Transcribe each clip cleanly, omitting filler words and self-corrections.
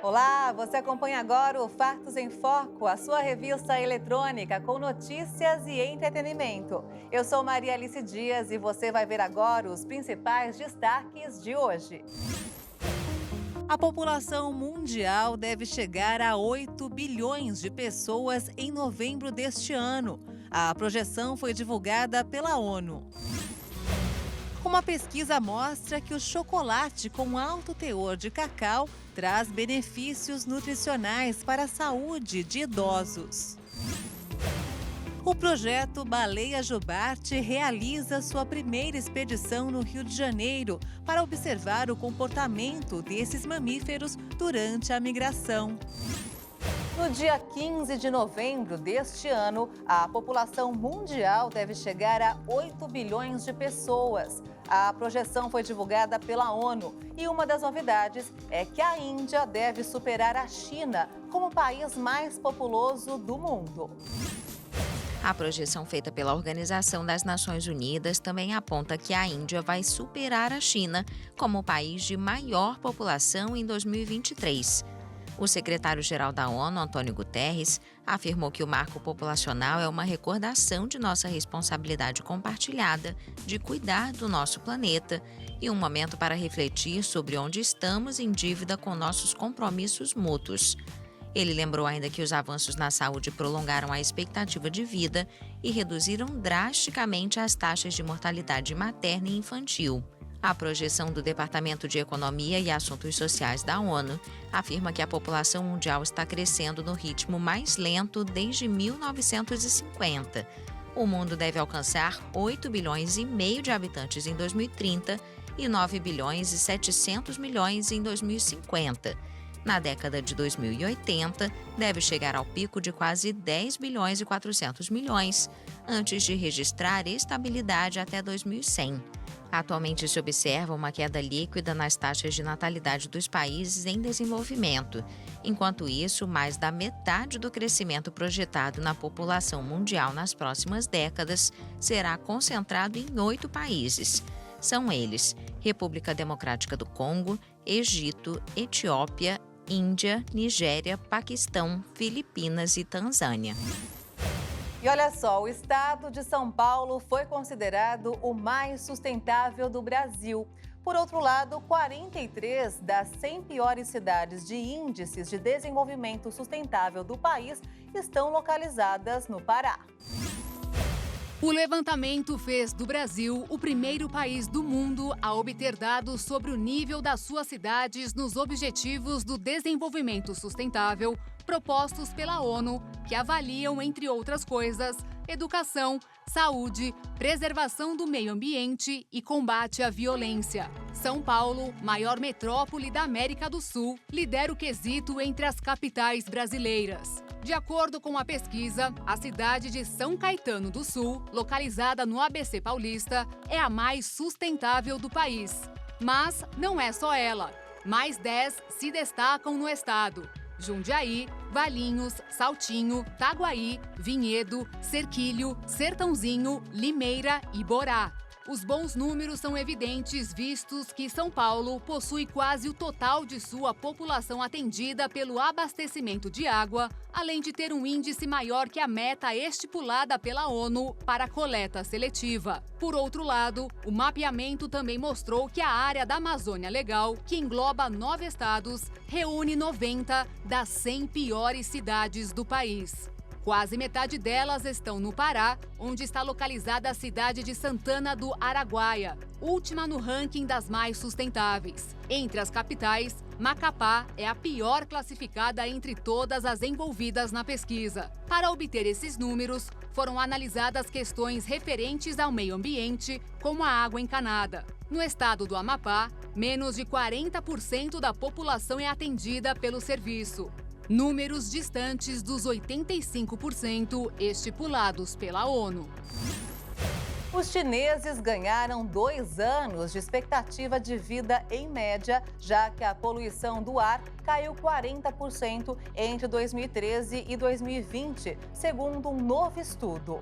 Olá, você acompanha agora o Fatos em Foco, a sua revista eletrônica com notícias e entretenimento. Eu sou Maria Alice Dias e você vai ver agora os principais destaques de hoje. A população mundial deve chegar a 8 bilhões de pessoas em novembro deste ano. A projeção foi divulgada pela ONU. Uma pesquisa mostra que o chocolate com alto teor de cacau traz benefícios nutricionais para a saúde de idosos. O projeto Baleia Jubarte realiza sua primeira expedição no Rio de Janeiro para observar o comportamento desses mamíferos durante a migração. No dia 15 de novembro deste ano, a população mundial deve chegar a 8 bilhões de pessoas. A projeção foi divulgada pela ONU e uma das novidades é que a Índia deve superar a China como o país mais populoso do mundo. A projeção feita pela Organização das Nações Unidas também aponta que a Índia vai superar a China como o país de maior população em 2023. O secretário-geral da ONU, Antônio Guterres, afirmou que o marco populacional é uma recordação de nossa responsabilidade compartilhada de cuidar do nosso planeta e um momento para refletir sobre onde estamos em dívida com nossos compromissos mútuos. Ele lembrou ainda que os avanços na saúde prolongaram a expectativa de vida e reduziram drasticamente as taxas de mortalidade materna e infantil. A projeção do Departamento de Economia e Assuntos Sociais da ONU afirma que a população mundial está crescendo no ritmo mais lento desde 1950. O mundo deve alcançar 8 bilhões e meio de habitantes em 2030 e 9 bilhões e 700 milhões em 2050. Na década de 2080, deve chegar ao pico de quase 10 bilhões e 400 milhões, antes de registrar estabilidade até 2100. Atualmente se observa uma queda líquida nas taxas de natalidade dos países em desenvolvimento. Enquanto isso, mais da metade do crescimento projetado na população mundial nas próximas décadas será concentrado em 8 países. São eles: República Democrática do Congo, Egito, Etiópia, Índia, Nigéria, Paquistão, Filipinas e Tanzânia. E olha só, o estado de São Paulo foi considerado o mais sustentável do Brasil. Por outro lado, 43 das 100 piores cidades de índices de desenvolvimento sustentável do país estão localizadas no Pará. O levantamento fez do Brasil o primeiro país do mundo a obter dados sobre o nível das suas cidades nos Objetivos do Desenvolvimento Sustentável propostos pela ONU, que avaliam, entre outras coisas, educação, saúde, preservação do meio ambiente e combate à violência. São Paulo, maior metrópole da América do Sul, lidera o quesito entre as capitais brasileiras. De acordo com a pesquisa, a cidade de São Caetano do Sul, localizada no ABC Paulista, é a mais sustentável do país. Mas não é só ela. Mais 10 se destacam no estado: Jundiaí, Valinhos, Saltinho, Taguaí, Vinhedo, Serquilho, Sertãozinho, Limeira e Borá. Os bons números são evidentes, vistos que São Paulo possui quase o total de sua população atendida pelo abastecimento de água, além de ter um índice maior que a meta estipulada pela ONU para a coleta seletiva. Por outro lado, o mapeamento também mostrou que a área da Amazônia Legal, que engloba 9 estados, reúne 90 das 100 piores cidades do país. Quase metade delas estão no Pará, onde está localizada a cidade de Santana do Araguaia, última no ranking das mais sustentáveis. Entre as capitais, Macapá é a pior classificada entre todas as envolvidas na pesquisa. Para obter esses números, foram analisadas questões referentes ao meio ambiente, como a água encanada. No estado do Amapá, menos de 40% da população é atendida pelo serviço. Números distantes dos 85% estipulados pela ONU. Os chineses ganharam 2 anos de expectativa de vida em média, já que a poluição do ar caiu 40% entre 2013 e 2020, segundo um novo estudo.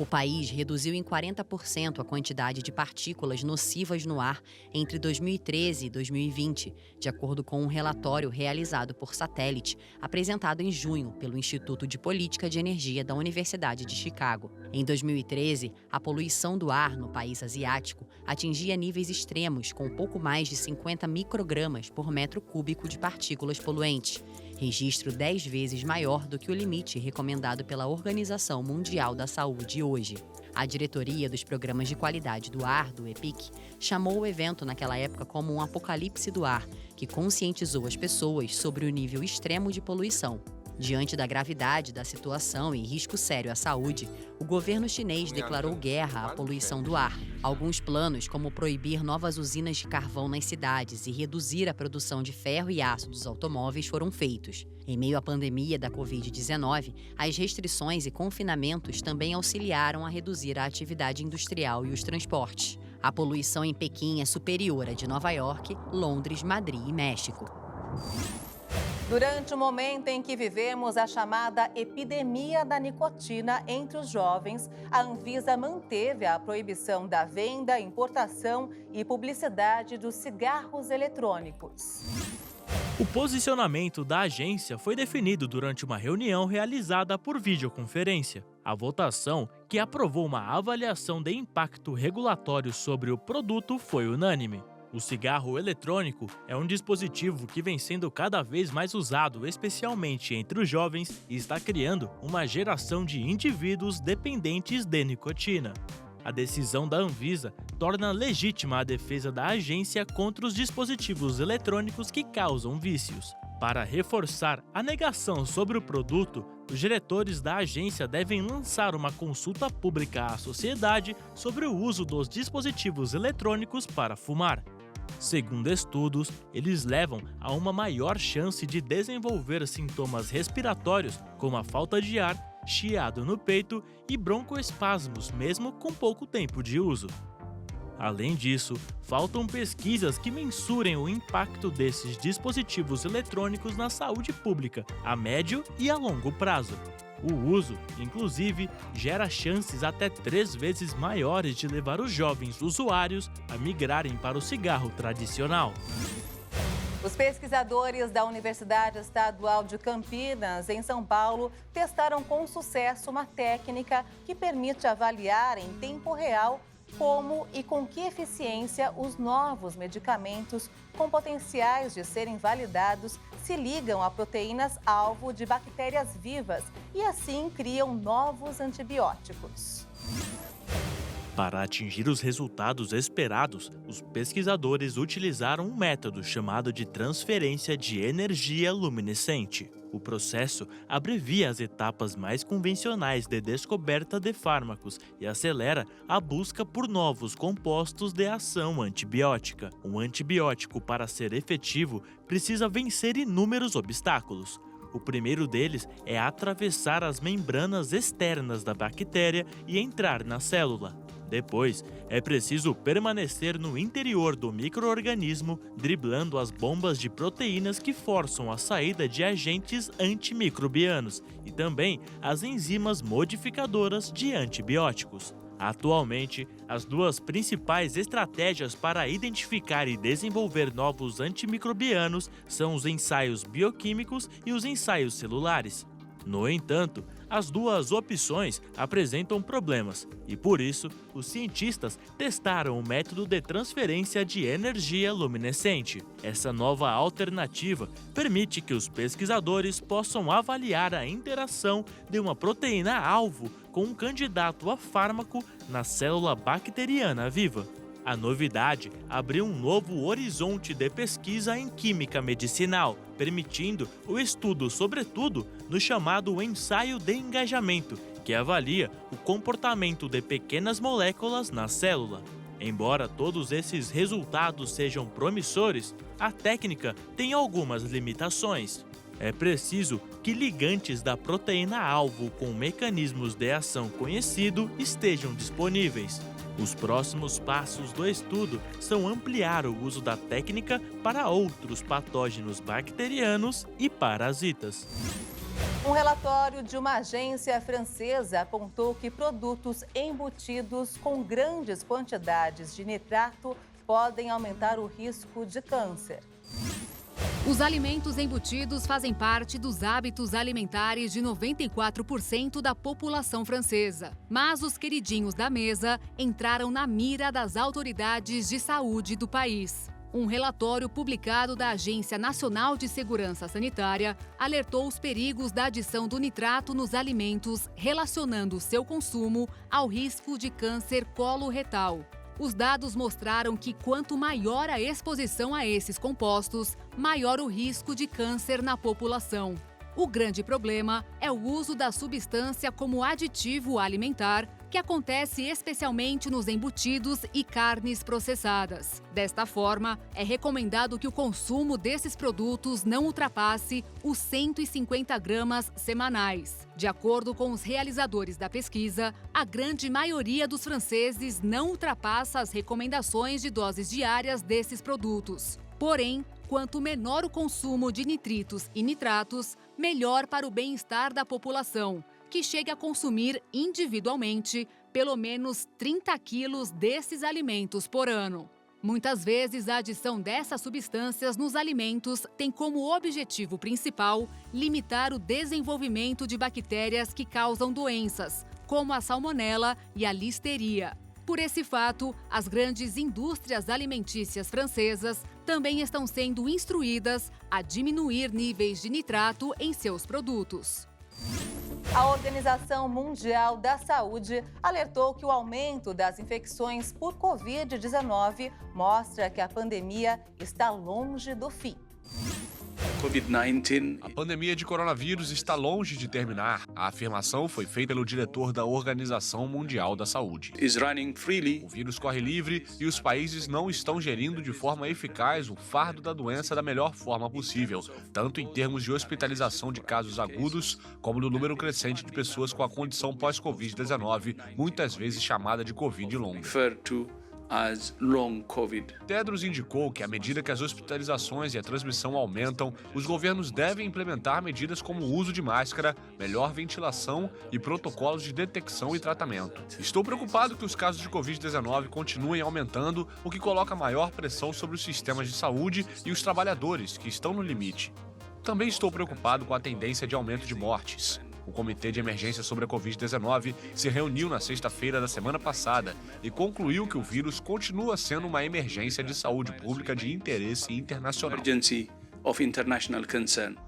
O país reduziu em 40% a quantidade de partículas nocivas no ar entre 2013 e 2020, de acordo com um relatório realizado por satélite, apresentado em junho pelo Instituto de Política de Energia da Universidade de Chicago. Em 2013, a poluição do ar no país asiático atingia níveis extremos, com pouco mais de 50 microgramas por metro cúbico de partículas poluentes, registro 10 vezes maior do que o limite recomendado pela Organização Mundial da Saúde hoje. A diretoria dos programas de qualidade do ar, do EPIC, chamou o evento naquela época como um apocalipse do ar, que conscientizou as pessoas sobre o nível extremo de poluição. Diante da gravidade da situação e risco sério à saúde, o governo chinês declarou guerra à poluição do ar. Alguns planos, como proibir novas usinas de carvão nas cidades e reduzir a produção de ferro e aço dos automóveis, foram feitos. Em meio à pandemia da Covid-19, as restrições e confinamentos também auxiliaram a reduzir a atividade industrial e os transportes. A poluição em Pequim é superior à de Nova York, Londres, Madrid e México. Durante o momento em que vivemos a chamada epidemia da nicotina entre os jovens, a Anvisa manteve a proibição da venda, importação e publicidade dos cigarros eletrônicos. O posicionamento da agência foi definido durante uma reunião realizada por videoconferência. A votação, que aprovou uma avaliação de impacto regulatório sobre o produto, foi unânime. O cigarro eletrônico é um dispositivo que vem sendo cada vez mais usado, especialmente entre os jovens, e está criando uma geração de indivíduos dependentes de nicotina. A decisão da Anvisa torna legítima a defesa da agência contra os dispositivos eletrônicos que causam vícios. Para reforçar a negação sobre o produto, os diretores da agência devem lançar uma consulta pública à sociedade sobre o uso dos dispositivos eletrônicos para fumar. Segundo estudos, eles levam a uma maior chance de desenvolver sintomas respiratórios, como a falta de ar, chiado no peito e broncoespasmos, mesmo com pouco tempo de uso. Além disso, faltam pesquisas que mensurem o impacto desses dispositivos eletrônicos na saúde pública, a médio e a longo prazo. O uso, inclusive, gera chances até 3 vezes maiores de levar os jovens usuários a migrarem para o cigarro tradicional. Os pesquisadores da Universidade Estadual de Campinas, em São Paulo, testaram com sucesso uma técnica que permite avaliar em tempo real como e com que eficiência os novos medicamentos com potenciais de serem validados se ligam a proteínas-alvo de bactérias vivas e assim criam novos antibióticos. Para atingir os resultados esperados, os pesquisadores utilizaram um método chamado de transferência de energia luminescente. O processo abrevia as etapas mais convencionais de descoberta de fármacos e acelera a busca por novos compostos de ação antibiótica. Um antibiótico, para ser efetivo, precisa vencer inúmeros obstáculos. O primeiro deles é atravessar as membranas externas da bactéria e entrar na célula. Depois, é preciso permanecer no interior do micro-organismo, driblando as bombas de proteínas que forçam a saída de agentes antimicrobianos e também as enzimas modificadoras de antibióticos. Atualmente, as duas principais estratégias para identificar e desenvolver novos antimicrobianos são os ensaios bioquímicos e os ensaios celulares. No entanto, as duas opções apresentam problemas e, por isso, os cientistas testaram o método de transferência de energia luminescente. Essa nova alternativa permite que os pesquisadores possam avaliar a interação de uma proteína-alvo com um candidato a fármaco na célula bacteriana viva. A novidade abriu um novo horizonte de pesquisa em química medicinal, permitindo o estudo, sobretudo, no chamado ensaio de engajamento, que avalia o comportamento de pequenas moléculas na célula. Embora todos esses resultados sejam promissores, a técnica tem algumas limitações. É preciso que ligantes da proteína-alvo com mecanismos de ação conhecido estejam disponíveis. Os próximos passos do estudo são ampliar o uso da técnica para outros patógenos bacterianos e parasitas. Um relatório de uma agência francesa apontou que produtos embutidos com grandes quantidades de nitrato podem aumentar o risco de câncer. Os alimentos embutidos fazem parte dos hábitos alimentares de 94% da população francesa. Mas os queridinhos da mesa entraram na mira das autoridades de saúde do país. Um relatório publicado da Agência Nacional de Segurança Sanitária alertou os perigos da adição do nitrato nos alimentos, relacionando seu consumo ao risco de câncer coloretal. Os dados mostraram que quanto maior a exposição a esses compostos, maior o risco de câncer na população. O grande problema é o uso da substância como aditivo alimentar, que acontece especialmente nos embutidos e carnes processadas. Desta forma, é recomendado que o consumo desses produtos não ultrapasse os 150 gramas semanais. De acordo com os realizadores da pesquisa, a grande maioria dos franceses não ultrapassa as recomendações de doses diárias desses produtos. Porém, quanto menor o consumo de nitritos e nitratos, melhor para o bem-estar da população, que chega a consumir individualmente pelo menos 30 quilos desses alimentos por ano. Muitas vezes, a adição dessas substâncias nos alimentos tem como objetivo principal limitar o desenvolvimento de bactérias que causam doenças, como a salmonela e a listeria. Por esse fato, as grandes indústrias alimentícias francesas também estão sendo instruídas a diminuir níveis de nitrato em seus produtos. A Organização Mundial da Saúde alertou que o aumento das infecções por Covid-19 mostra que a pandemia está longe do fim. A pandemia de coronavírus está longe de terminar. A afirmação foi feita pelo diretor da Organização Mundial da Saúde. O vírus corre livre e os países não estão gerindo de forma eficaz o fardo da doença da melhor forma possível, tanto em termos de hospitalização de casos agudos, como no número crescente de pessoas com a condição pós-Covid-19, muitas vezes chamada de Covid longa. Tedros indicou que, à medida que as hospitalizações e a transmissão aumentam, os governos devem implementar medidas como o uso de máscara, melhor ventilação e protocolos de detecção e tratamento. Estou preocupado que os casos de Covid-19 continuem aumentando, o que coloca maior pressão sobre os sistemas de saúde e os trabalhadores, que estão no limite. Também estou preocupado com a tendência de aumento de mortes. O Comitê de Emergência sobre a Covid-19 se reuniu na sexta-feira da semana passada e concluiu que o vírus continua sendo uma emergência de saúde pública de interesse internacional. O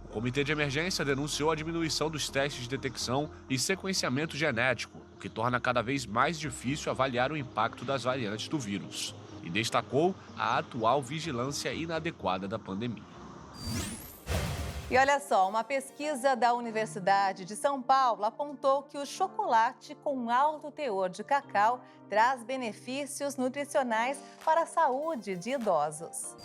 Comitê de Emergência denunciou a diminuição dos testes de detecção e sequenciamento genético, o que torna cada vez mais difícil avaliar o impacto das variantes do vírus, e destacou a atual vigilância inadequada da pandemia. E olha só, uma pesquisa da Universidade de São Paulo apontou que o chocolate com alto teor de cacau traz benefícios nutricionais para a saúde de idosos.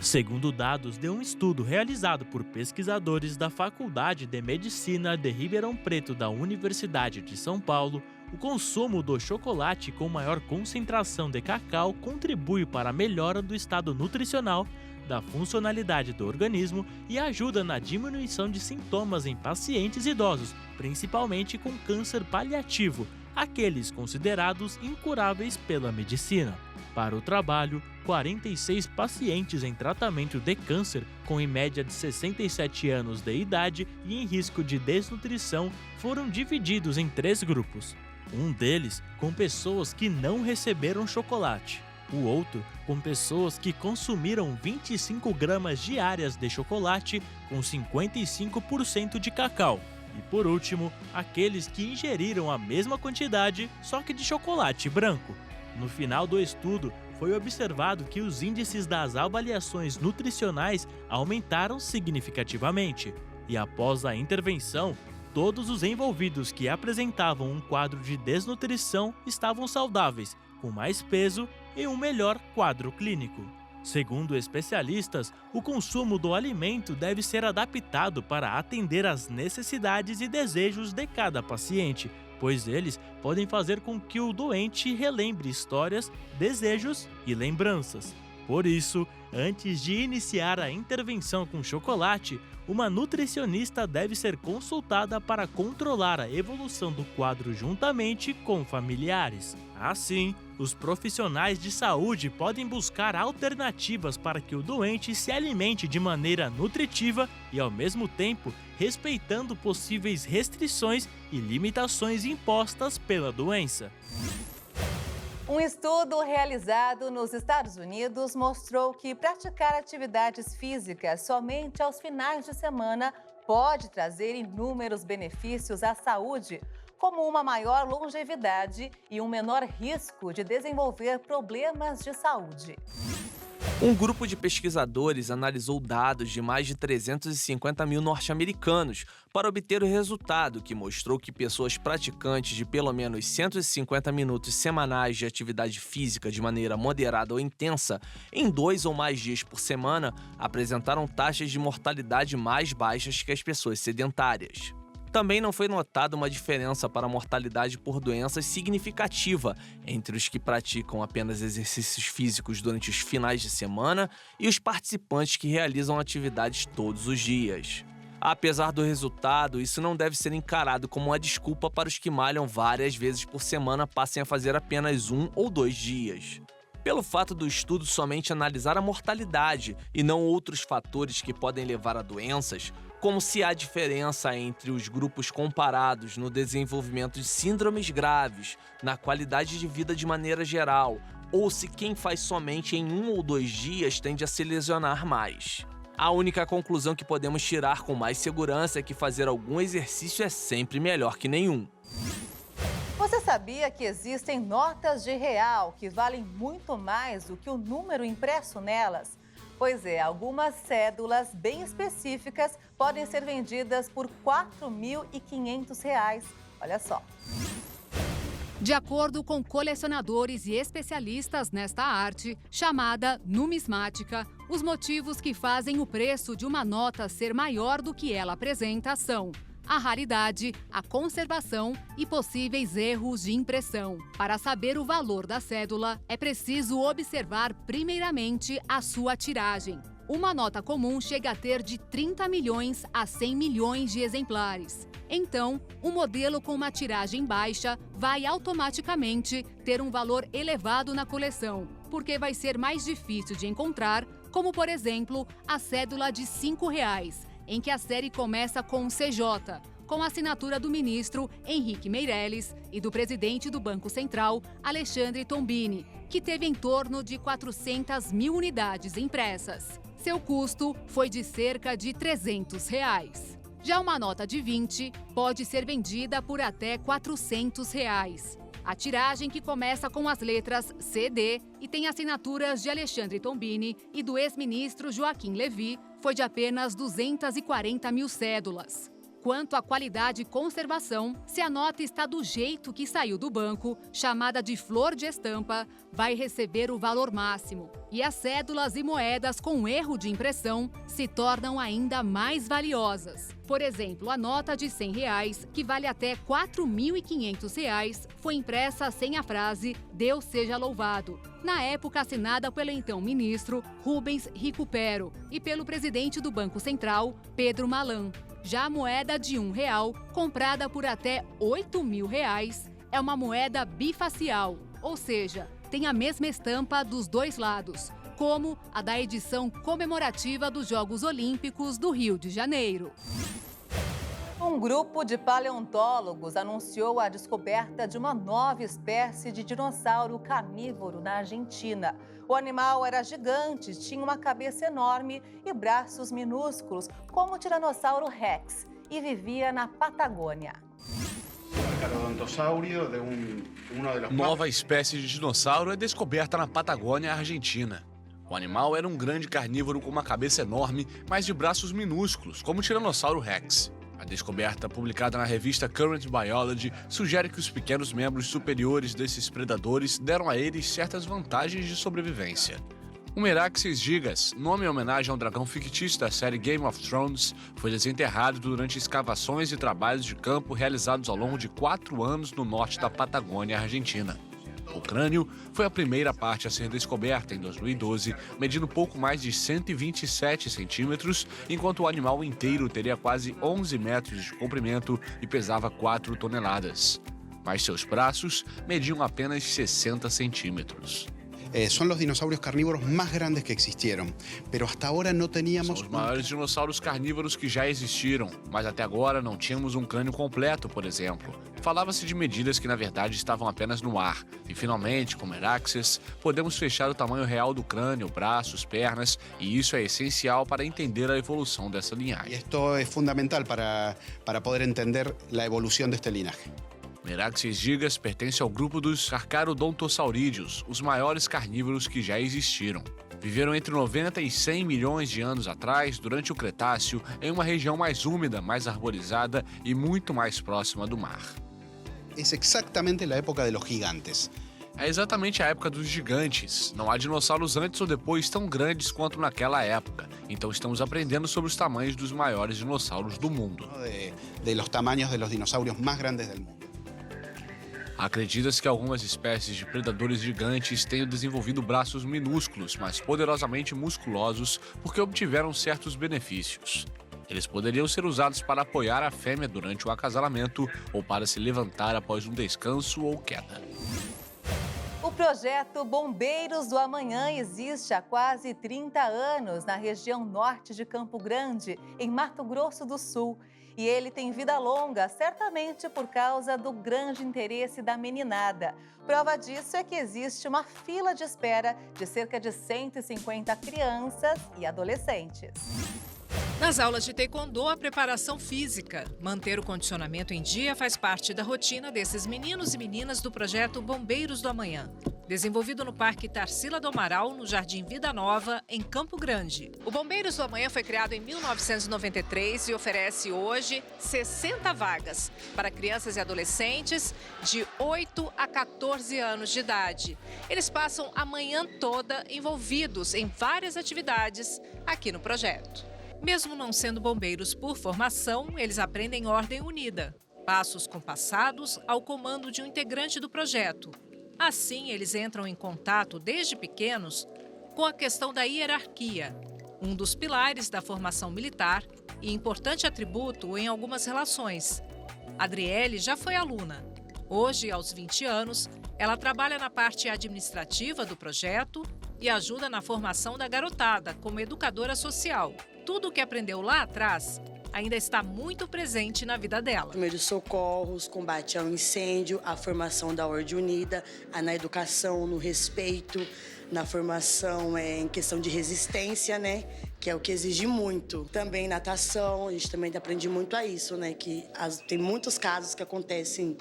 Segundo dados de um estudo realizado por pesquisadores da Faculdade de Medicina de Ribeirão Preto da Universidade de São Paulo, o consumo do chocolate com maior concentração de cacau contribui para a melhora do estado nutricional, da funcionalidade do organismo e ajuda na diminuição de sintomas em pacientes idosos, principalmente com câncer paliativo, aqueles considerados incuráveis pela medicina. Para o trabalho, 46 pacientes em tratamento de câncer, com em média de 67 anos de idade e em risco de desnutrição, foram divididos em 3 grupos. Um deles com pessoas que não receberam chocolate. O outro com pessoas que consumiram 25 gramas diárias de chocolate com 55% de cacau. E por último, aqueles que ingeriram a mesma quantidade, só que de chocolate branco. No final do estudo, foi observado que os índices das avaliações nutricionais aumentaram significativamente. E após a intervenção, todos os envolvidos que apresentavam um quadro de desnutrição estavam saudáveis, com mais peso e um melhor quadro clínico. Segundo especialistas, o consumo do alimento deve ser adaptado para atender às necessidades e desejos de cada paciente, pois eles podem fazer com que o doente relembre histórias, desejos e lembranças. Por isso, antes de iniciar a intervenção com chocolate, uma nutricionista deve ser consultada para controlar a evolução do quadro juntamente com familiares. Assim, os profissionais de saúde podem buscar alternativas para que o doente se alimente de maneira nutritiva e, ao mesmo tempo, respeitando possíveis restrições e limitações impostas pela doença. Um estudo realizado nos Estados Unidos mostrou que praticar atividades físicas somente aos finais de semana pode trazer inúmeros benefícios à saúde, como uma maior longevidade e um menor risco de desenvolver problemas de saúde. Um grupo de pesquisadores analisou dados de mais de 350 mil norte-americanos para obter o resultado que mostrou que pessoas praticantes de pelo menos 150 minutos semanais de atividade física de maneira moderada ou intensa, em 2 ou mais dias por semana, apresentaram taxas de mortalidade mais baixas que as pessoas sedentárias. Também não foi notada uma diferença para a mortalidade por doenças significativa entre os que praticam apenas exercícios físicos durante os finais de semana e os participantes que realizam atividades todos os dias. Apesar do resultado, isso não deve ser encarado como uma desculpa para os que malham várias vezes por semana passem a fazer apenas 1 ou 2 dias. Pelo fato do estudo somente analisar a mortalidade e não outros fatores que podem levar a doenças, como se há diferença entre os grupos comparados no desenvolvimento de síndromes graves, na qualidade de vida de maneira geral, ou se quem faz somente em 1 ou 2 dias tende a se lesionar mais. A única conclusão que podemos tirar com mais segurança é que fazer algum exercício é sempre melhor que nenhum. Você sabia que existem notas de R$ que valem muito mais do que o número impresso nelas? Pois é, algumas cédulas bem específicas podem ser vendidas por R$ 4.500. Olha só. De acordo com colecionadores e especialistas nesta arte, chamada numismática, os motivos que fazem o preço de uma nota ser maior do que ela apresenta são a raridade, a conservação e possíveis erros de impressão. Para saber o valor da cédula, é preciso observar primeiramente a sua tiragem. Uma nota comum chega a ter de 30 milhões a 100 milhões de exemplares. Então, um modelo com uma tiragem baixa vai automaticamente ter um valor elevado na coleção, porque vai ser mais difícil de encontrar, como por exemplo, a cédula de R$ 5, em que a série começa com CJ, com a assinatura do ministro Henrique Meirelles e do presidente do Banco Central, Alexandre Tombini, que teve em torno de 400 mil unidades impressas. Seu custo foi de cerca de R$ 300. Já uma nota de 20 pode ser vendida por até R$ 400. A tiragem, que começa com as letras CD e tem assinaturas de Alexandre Tombini e do ex-ministro Joaquim Levy, foi de apenas 240 mil cédulas. Quanto à qualidade e conservação, se a nota está do jeito que saiu do banco, chamada de flor de estampa, vai receber o valor máximo. E as cédulas e moedas com erro de impressão se tornam ainda mais valiosas. Por exemplo, a nota de R$ 100, que vale até R$ 4.500, foi impressa sem a frase "Deus seja louvado", na época assinada pelo então ministro Rubens Recupero e pelo presidente do Banco Central, Pedro Malan. Já a moeda de R$ 1, comprada por até R$ 8.000, é uma moeda bifacial, ou seja, tem a mesma estampa dos dois lados, como a da edição comemorativa dos Jogos Olímpicos do Rio de Janeiro. Um grupo de paleontólogos anunciou a descoberta de uma nova espécie de dinossauro carnívoro na Argentina. O animal era gigante, tinha uma cabeça enorme e braços minúsculos, como o Tiranossauro Rex, e vivia na Patagônia. Nova espécie de dinossauro é descoberta na Patagônia, Argentina. O animal era um grande carnívoro com uma cabeça enorme, mas de braços minúsculos, como o Tiranossauro Rex. A descoberta, publicada na revista Current Biology, sugere que os pequenos membros superiores desses predadores deram a eles certas vantagens de sobrevivência. O Meraxes gigas, nome em homenagem ao dragão fictício da série Game of Thrones, foi desenterrado durante escavações e trabalhos de campo realizados ao longo de 4 anos no norte da Patagônia, Argentina. O crânio foi a primeira parte a ser descoberta em 2012, medindo pouco mais de 127 centímetros, enquanto o animal inteiro teria quase 11 metros de comprimento e pesava 4 toneladas. Mas seus braços mediam apenas 60 centímetros. Son los dinosaurios carnívoros más grandes que existieron, pero hasta ahora no teníamos... São os maiores dinossauros carnívoros que já existiram, mas até agora não tínhamos um crânio completo, por exemplo. Falava-se de medidas que na verdade estavam apenas no ar. E finalmente, com Meraxes, podemos fechar o tamanho real do crânio, braços, pernas, e isso é essencial para entender a evolução dessa Y linhagem. esto es fundamental para poder entender la evolución de este linaje. Meraxes gigas pertence ao grupo dos Carcharodontossaurídeos, os maiores carnívoros que já existiram. Viveram entre 90 e 100 milhões de anos atrás, durante o Cretáceo, em uma região mais úmida, mais arborizada e muito mais próxima do mar. Es exactamente la época de los gigantes. É exatamente a época dos gigantes. Não há dinossauros antes ou depois tão grandes quanto naquela época. Então estamos aprendendo sobre os tamanhos dos maiores dinossauros do mundo. De los tamaños de los dinosaurios más grandes del mundo. Acredita-se que algumas espécies de predadores gigantes tenham desenvolvido braços minúsculos, mas poderosamente musculosos, porque obtiveram certos benefícios. Eles poderiam ser usados para apoiar a fêmea durante o acasalamento ou para se levantar após um descanso ou queda. O projeto Bombeiros do Amanhã existe há quase 30 anos na região norte de Campo Grande, em Mato Grosso do Sul. E ele tem vida longa, certamente por causa do grande interesse da meninada. Prova disso é que existe uma fila de espera de cerca de 150 crianças e adolescentes. Nas aulas de taekwondo, a preparação física. Manter o condicionamento em dia faz parte da rotina desses meninos e meninas do projeto Bombeiros do Amanhã, desenvolvido no Parque Tarsila do Amaral, no Jardim Vida Nova, em Campo Grande. O Bombeiros do Amanhã foi criado em 1993 e oferece hoje 60 vagas para crianças e adolescentes de 8 a 14 anos de idade. Eles passam a manhã toda envolvidos em várias atividades aqui no projeto. Mesmo não sendo bombeiros por formação, eles aprendem ordem unida, passos compassados ao comando de um integrante do projeto. Assim, eles entram em contato desde pequenos com a questão da hierarquia, um dos pilares da formação militar e importante atributo em algumas relações. Adriele já foi aluna. Hoje, aos 20 anos, ela trabalha na parte administrativa do projeto e ajuda na formação da garotada como educadora social. Tudo o que aprendeu lá atrás ainda está muito presente na vida dela. Primeiros socorros, combate ao incêndio, a formação da ordem unida, na educação, no respeito, na formação em questão de resistência, né? Que é o que exige muito. Também natação, a gente também aprende muito a isso, né? Que tem muitos casos que acontecem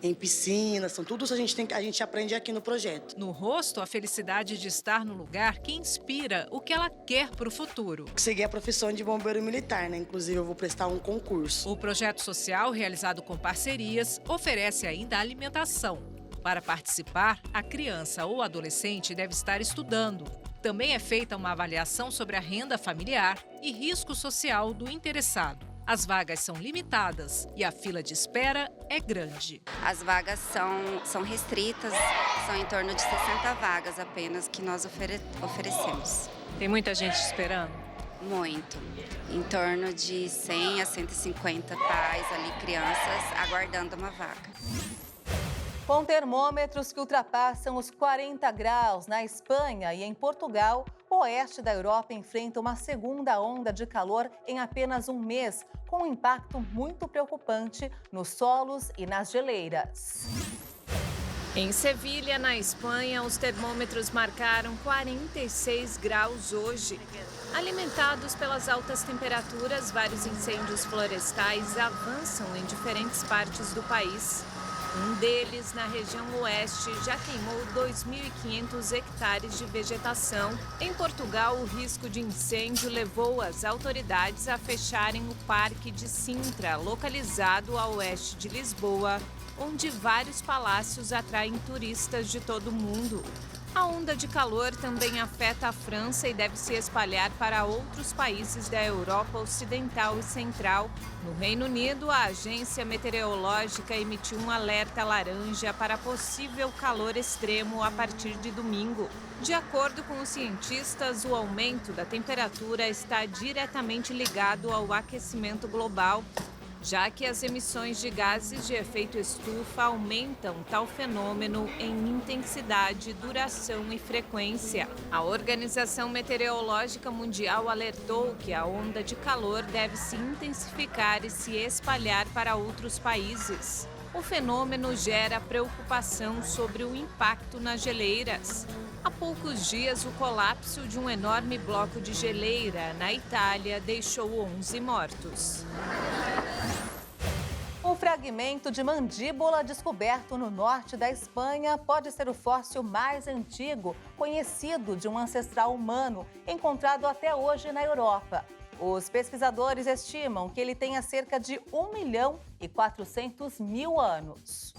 em piscinas, são tudo isso a gente aprende aqui no projeto. No rosto, a felicidade de estar no lugar que inspira o que ela quer para o futuro. Segui a profissão de bombeiro militar, né? Inclusive eu vou prestar um concurso. O projeto social, realizado com parcerias, oferece ainda alimentação. Para participar, a criança ou adolescente deve estar estudando. Também é feita uma avaliação sobre a renda familiar e risco social do interessado. As vagas são limitadas e a fila de espera é grande. As vagas são restritas, são em torno de 60 vagas apenas que nós oferecemos. Tem muita gente esperando? Muito. Em torno de 100 a 150 pais ali, crianças, aguardando uma vaga. Com termômetros que ultrapassam os 40 graus na Espanha e em Portugal, o oeste da Europa enfrenta uma segunda onda de calor em apenas um mês, com um impacto muito preocupante nos solos e nas geleiras. Em Sevilha, na Espanha, os termômetros marcaram 46 graus hoje. Alimentados pelas altas temperaturas, vários incêndios florestais avançam em diferentes partes do país. Um deles, na região oeste, já queimou 2.500 hectares de vegetação. Em Portugal, o risco de incêndio levou as autoridades a fecharem o Parque de Sintra, localizado a oeste de Lisboa, onde vários palácios atraem turistas de todo o mundo. A onda de calor também afeta a França e deve se espalhar para outros países da Europa Ocidental e Central. No Reino Unido, a agência meteorológica emitiu um alerta laranja para possível calor extremo a partir de domingo. De acordo com os cientistas, o aumento da temperatura está diretamente ligado ao aquecimento global, já que as emissões de gases de efeito estufa aumentam tal fenômeno em intensidade, duração e frequência. A Organização Meteorológica Mundial alertou que a onda de calor deve se intensificar e se espalhar para outros países. O fenômeno gera preocupação sobre o impacto nas geleiras. Há poucos dias, o colapso de um enorme bloco de geleira na Itália deixou 11 mortos. Um fragmento de mandíbula descoberto no norte da Espanha pode ser o fóssil mais antigo conhecido de um ancestral humano encontrado até hoje na Europa. Os pesquisadores estimam que ele tenha cerca de 1.400.000 anos.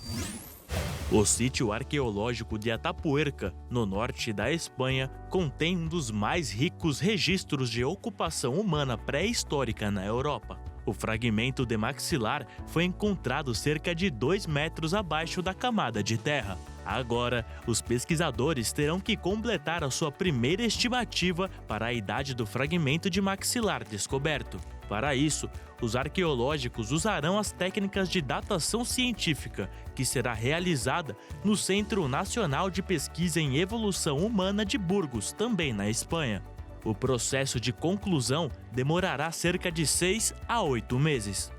O sítio arqueológico de Atapuerca, no norte da Espanha, contém um dos mais ricos registros de ocupação humana pré-histórica na Europa. O fragmento de maxilar foi encontrado cerca de 2 metros abaixo da camada de terra. Agora, os pesquisadores terão que completar a sua primeira estimativa para a idade do fragmento de maxilar descoberto. Para isso, os arqueológicos usarão as técnicas de datação científica, que será realizada no Centro Nacional de Pesquisa em Evolução Humana de Burgos, também na Espanha. O processo de conclusão demorará cerca de 6 a 8 meses.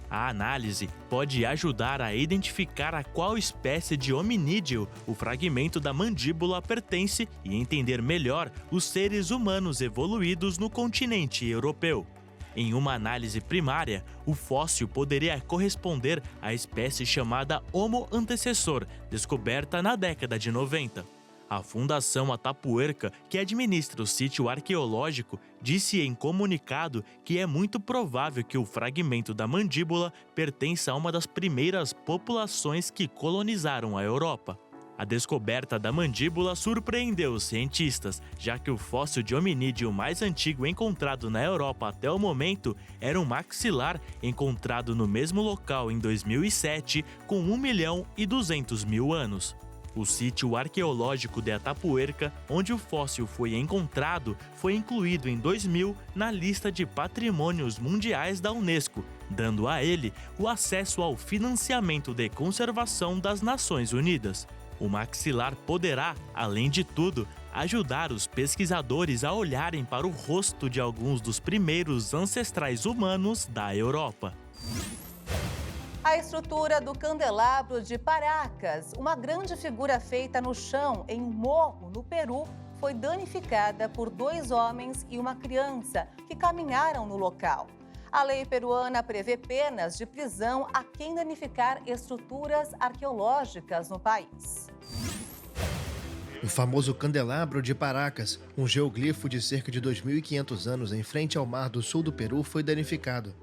A análise pode ajudar a identificar a qual espécie de hominídeo o fragmento da mandíbula pertence e entender melhor os seres humanos evoluídos no continente europeu. Em uma análise primária, o fóssil poderia corresponder à espécie chamada Homo antecessor, descoberta na década de 90. A Fundação Atapuerca, que administra o sítio arqueológico, disse em comunicado que é muito provável que o fragmento da mandíbula pertença a uma das primeiras populações que colonizaram a Europa. A descoberta da mandíbula surpreendeu os cientistas, já que o fóssil de hominídeo mais antigo encontrado na Europa até o momento era um maxilar encontrado no mesmo local em 2007, com 1.200.000 anos. O sítio arqueológico de Atapuerca, onde o fóssil foi encontrado, foi incluído em 2000 na lista de patrimônios mundiais da Unesco, dando a ele o acesso ao financiamento de conservação das Nações Unidas. O maxilar poderá, além de tudo, ajudar os pesquisadores a olharem para o rosto de alguns dos primeiros ancestrais humanos da Europa. A estrutura do candelabro de Paracas, uma grande figura feita no chão em um morro no Peru, foi danificada por 2 homens e uma criança que caminharam no local. A lei peruana prevê penas de prisão a quem danificar estruturas arqueológicas no país. O famoso candelabro de Paracas, um geoglifo de cerca de 2.500 anos em frente ao mar do sul do Peru, foi danificado.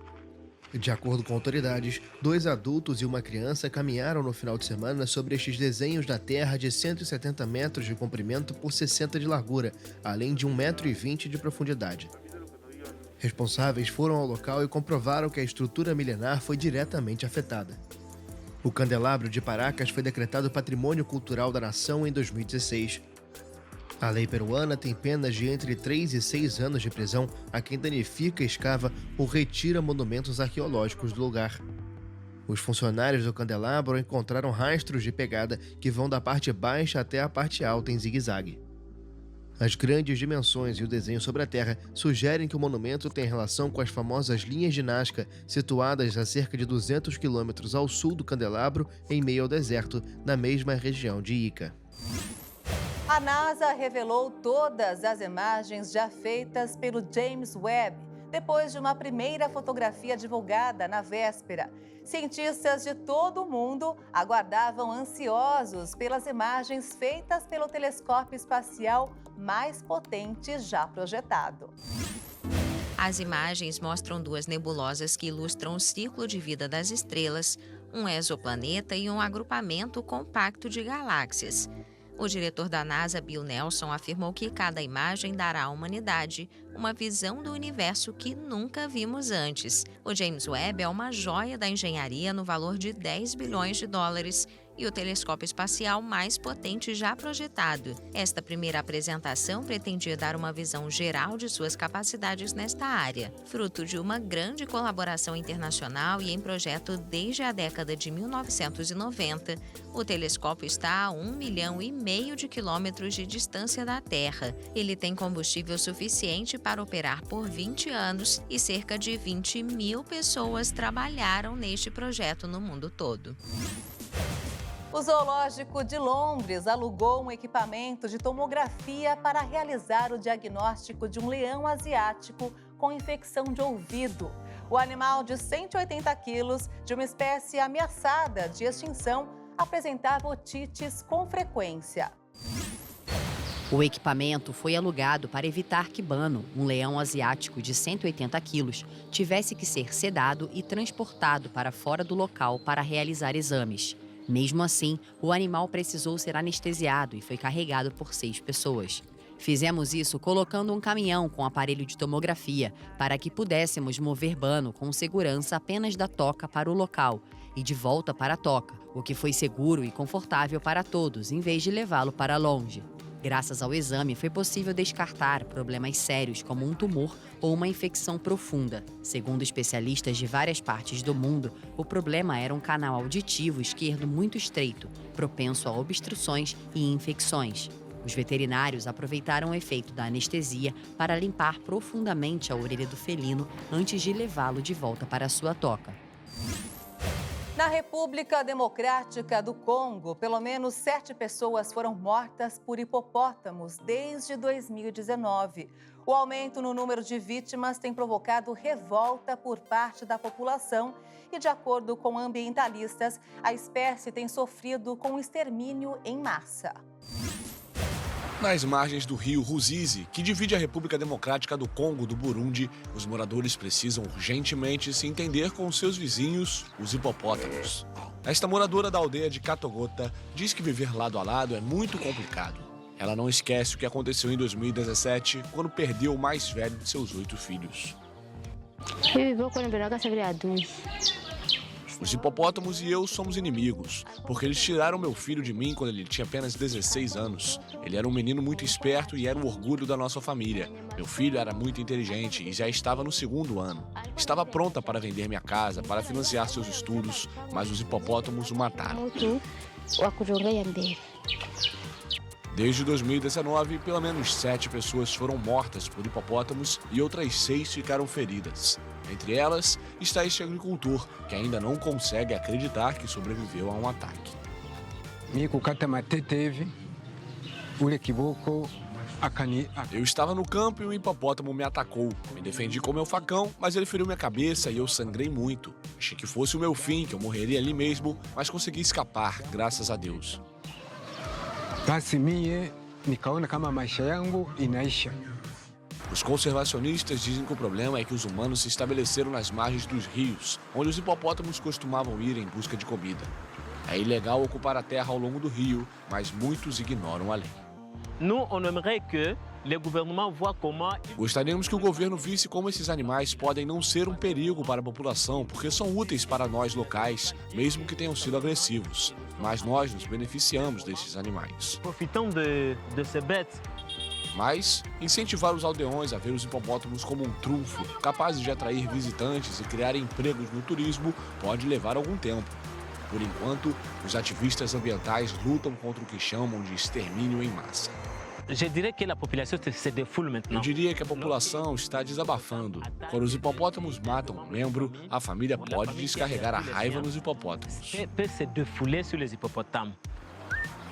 De acordo com autoridades, 2 adultos e uma criança caminharam no final de semana sobre estes desenhos na terra de 170 metros de comprimento por 60 de largura, além de 1,20 m de profundidade. Responsáveis foram ao local e comprovaram que a estrutura milenar foi diretamente afetada. O candelabro de Paracas foi decretado Patrimônio Cultural da Nação em 2016. A lei peruana tem penas de entre 3 e 6 anos de prisão a quem danifica, escava ou retira monumentos arqueológicos do lugar. Os funcionários do candelabro encontraram rastros de pegada que vão da parte baixa até a parte alta em zigue-zague. As grandes dimensões e o desenho sobre a terra sugerem que o monumento tem relação com as famosas linhas de Nazca, situadas a cerca de 200 quilômetros ao sul do candelabro, em meio ao deserto, na mesma região de Ica. A NASA revelou todas as imagens já feitas pelo James Webb, depois de uma primeira fotografia divulgada na véspera. Cientistas de todo o mundo aguardavam ansiosos pelas imagens feitas pelo telescópio espacial mais potente já projetado. As imagens mostram 2 nebulosas que ilustram o ciclo de vida das estrelas, um exoplaneta e um agrupamento compacto de galáxias. O diretor da NASA, Bill Nelson, afirmou que cada imagem dará à humanidade uma visão do universo que nunca vimos antes. O James Webb é uma joia da engenharia no valor de 10 bilhões de dólares e o telescópio espacial mais potente já projetado. Esta primeira apresentação pretendia dar uma visão geral de suas capacidades nesta área, fruto de uma grande colaboração internacional e em projeto desde a década de 1990. O telescópio está a 1,5 milhão de quilômetros de distância da Terra. Ele tem combustível suficiente para operar por 20 anos e cerca de 20 mil pessoas trabalharam neste projeto no mundo todo. O Zoológico de Londres alugou um equipamento de tomografia para realizar o diagnóstico de um leão asiático com infecção de ouvido. O animal de 180 quilos, de uma espécie ameaçada de extinção, apresentava otites com frequência. O equipamento foi alugado para evitar que Bano, um leão asiático de 180 quilos, tivesse que ser sedado e transportado para fora do local para realizar exames. Mesmo assim, o animal precisou ser anestesiado e foi carregado por 6 pessoas. Fizemos isso colocando um caminhão com aparelho de tomografia para que pudéssemos mover Bano com segurança apenas da toca para o local e de volta para a toca, o que foi seguro e confortável para todos, em vez de levá-lo para longe. Graças ao exame, foi possível descartar problemas sérios como um tumor ou uma infecção profunda. Segundo especialistas de várias partes do mundo, o problema era um canal auditivo esquerdo muito estreito, propenso a obstruções e infecções. Os veterinários aproveitaram o efeito da anestesia para limpar profundamente a orelha do felino antes de levá-lo de volta para a sua toca. Na República Democrática do Congo, pelo menos 7 pessoas foram mortas por hipopótamos desde 2019. O aumento no número de vítimas tem provocado revolta por parte da população e, de acordo com ambientalistas, a espécie tem sofrido com extermínio em massa. Nas margens do rio Ruzizi, que divide a República Democrática do Congo do Burundi, os moradores precisam urgentemente se entender com seus vizinhos, os hipopótamos. Esta moradora da aldeia de Katogota diz que viver lado a lado é muito complicado. Ela não esquece o que aconteceu em 2017, quando perdeu o mais velho de seus 8 filhos. Os hipopótamos e eu somos inimigos, porque eles tiraram meu filho de mim quando ele tinha apenas 16 anos. Ele era um menino muito esperto e era o orgulho da nossa família. Meu filho era muito inteligente e já estava no 2º ano. Estava pronta para vender minha casa, para financiar seus estudos, mas os hipopótamos o mataram. Desde 2019, pelo menos 7 pessoas foram mortas por hipopótamos e outras 6 ficaram feridas. Entre elas está este agricultor, que ainda não consegue acreditar que sobreviveu a um ataque. Eu estava no campo e um hipopótamo me atacou. Me defendi com meu facão, mas ele feriu minha cabeça e eu sangrei muito. Achei que fosse o meu fim, que eu morreria ali mesmo, mas consegui escapar, graças a Deus. Os conservacionistas dizem que o problema é que os humanos se estabeleceram nas margens dos rios, onde os hipopótamos costumavam ir em busca de comida. É ilegal ocupar a terra ao longo do rio, mas muitos ignoram a lei. Gostaríamos que o governo visse como esses animais podem não ser um perigo para a população, porque são úteis para nós locais, mesmo que tenham sido agressivos. Mas nós nos beneficiamos desses animais. Mas incentivar os aldeões a ver os hipopótamos como um trunfo, capazes de atrair visitantes e criar empregos no turismo, pode levar algum tempo. Por enquanto, os ativistas ambientais lutam contra o que chamam de extermínio em massa. Eu diria que a população está desabafando. Quando os hipopótamos matam um membro, a família pode descarregar a raiva nos hipopótamos.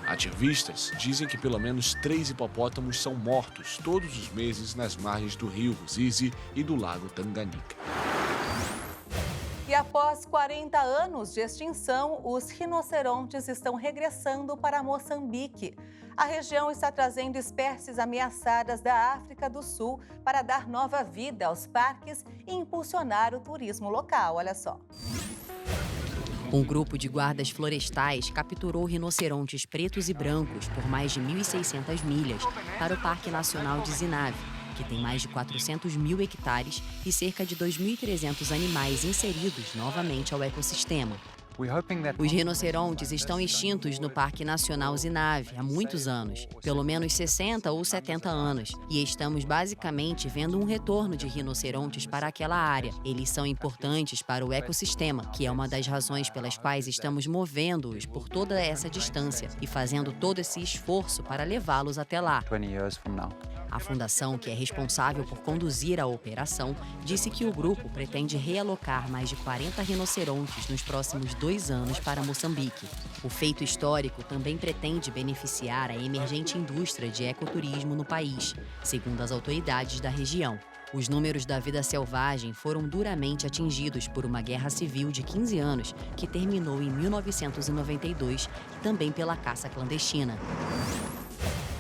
Ativistas dizem que pelo menos 3 hipopótamos são mortos todos os meses nas margens do rio Ruzizi e do lago Tanganyika. E após 40 anos de extinção, os rinocerontes estão regressando para Moçambique. A região está trazendo espécies ameaçadas da África do Sul para dar nova vida aos parques e impulsionar o turismo local. Olha só. Um grupo de guardas florestais capturou rinocerontes pretos e brancos por mais de 1.600 milhas para o Parque Nacional de Zinave, que tem mais de 400 mil hectares e cerca de 2.300 animais inseridos novamente ao ecossistema. Os rinocerontes estão extintos no Parque Nacional Zinave há muitos anos, pelo menos 60 ou 70 anos, e estamos basicamente vendo um retorno de rinocerontes para aquela área. Eles são importantes para o ecossistema, que é uma das razões pelas quais estamos movendo-os por toda essa distância e fazendo todo esse esforço para levá-los até lá. A fundação, que é responsável por conduzir a operação, disse que o grupo pretende realocar mais de 40 rinocerontes nos próximos 2 anos para Moçambique. O feito histórico também pretende beneficiar a emergente indústria de ecoturismo no país, segundo as autoridades da região. Os números da vida selvagem foram duramente atingidos por uma guerra civil de 15 anos, que terminou em 1992, e também pela caça clandestina.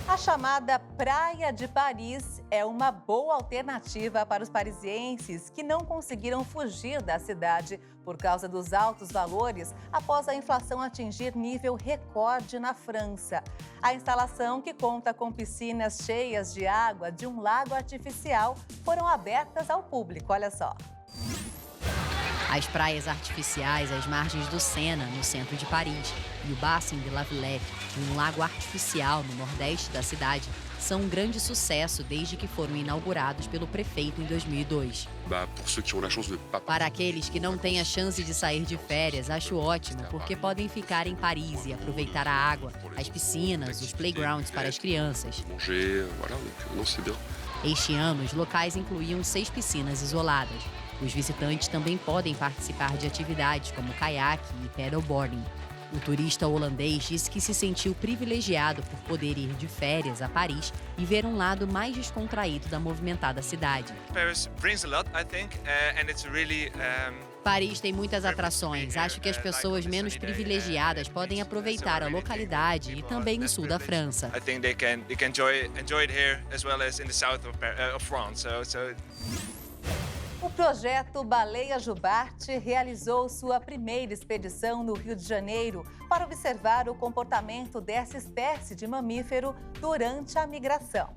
A chamada Praia de Paris é uma boa alternativa para os parisienses que não conseguiram fugir da cidade por causa dos altos valores após a inflação atingir nível recorde na França. A instalação, que conta com piscinas cheias de água de um lago artificial, foram abertas ao público. Olha só. As praias artificiais às margens do Sena, no centro de Paris, e o Bassin de la Villette, um lago artificial no nordeste da cidade, são um grande sucesso desde que foram inaugurados pelo prefeito em 2002. Para aqueles que não têm a chance de sair de férias, acho ótimo, porque podem ficar em Paris e aproveitar a água, as piscinas, os playgrounds para as crianças. Este ano, os locais incluíam 6 piscinas isoladas. Os visitantes também podem participar de atividades como caiaque e paddleboarding. O turista holandês disse que se sentiu privilegiado por poder ir de férias a Paris e ver um lado mais descontraído da movimentada cidade. Paris tem muitas atrações. Acho que as pessoas menos privilegiadas podem aproveitar a localidade e também o sul da França. O projeto Baleia Jubarte realizou sua primeira expedição no Rio de Janeiro para observar o comportamento dessa espécie de mamífero durante a migração.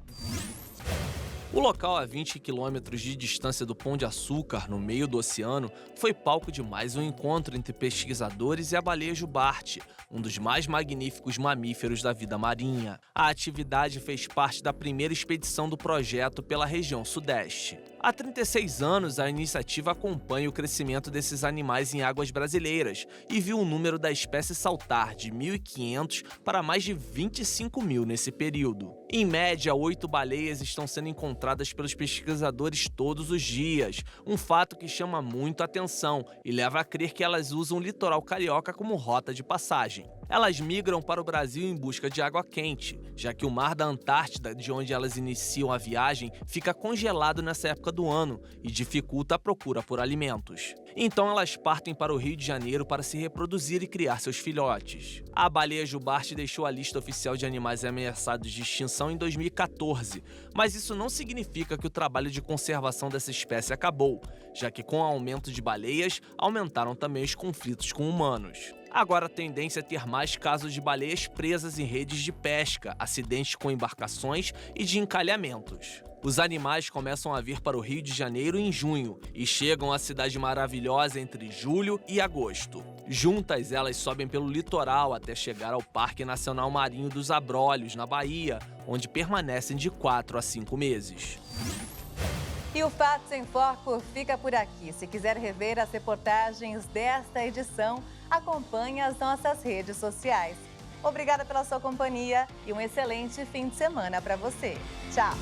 O local, a 20 quilômetros de distância do Pão de Açúcar, no meio do oceano, foi palco de mais um encontro entre pesquisadores e a baleia jubarte, um dos mais magníficos mamíferos da vida marinha. A atividade fez parte da primeira expedição do projeto pela região sudeste. Há 36 anos, a iniciativa acompanha o crescimento desses animais em águas brasileiras e viu o número da espécie saltar de 1.500 para mais de 25 mil nesse período. Em média, 8 baleias estão sendo encontradas pelos pesquisadores todos os dias, um fato que chama muito a atenção e leva a crer que elas usam o litoral carioca como rota de passagem. Elas migram para o Brasil em busca de água quente, já que o mar da Antártida, de onde elas iniciam a viagem, fica congelado nessa época do ano e dificulta a procura por alimentos. Então elas partem para o Rio de Janeiro para se reproduzir e criar seus filhotes. A baleia jubarte deixou a lista oficial de animais ameaçados de extinção em 2014, mas isso não significa que o trabalho de conservação dessa espécie acabou, já que com o aumento de baleias, aumentaram também os conflitos com humanos. Agora a tendência é ter mais casos de baleias presas em redes de pesca, acidentes com embarcações e de encalhamentos. Os animais começam a vir para o Rio de Janeiro em junho e chegam à Cidade Maravilhosa entre julho e agosto. Juntas, elas sobem pelo litoral até chegar ao Parque Nacional Marinho dos Abrolhos, na Bahia, onde permanecem de 4 a 5 meses. E o Fatos em Foco fica por aqui. Se quiser rever as reportagens desta edição, acompanhe as nossas redes sociais. Obrigada pela sua companhia e um excelente fim de semana para você. Tchau!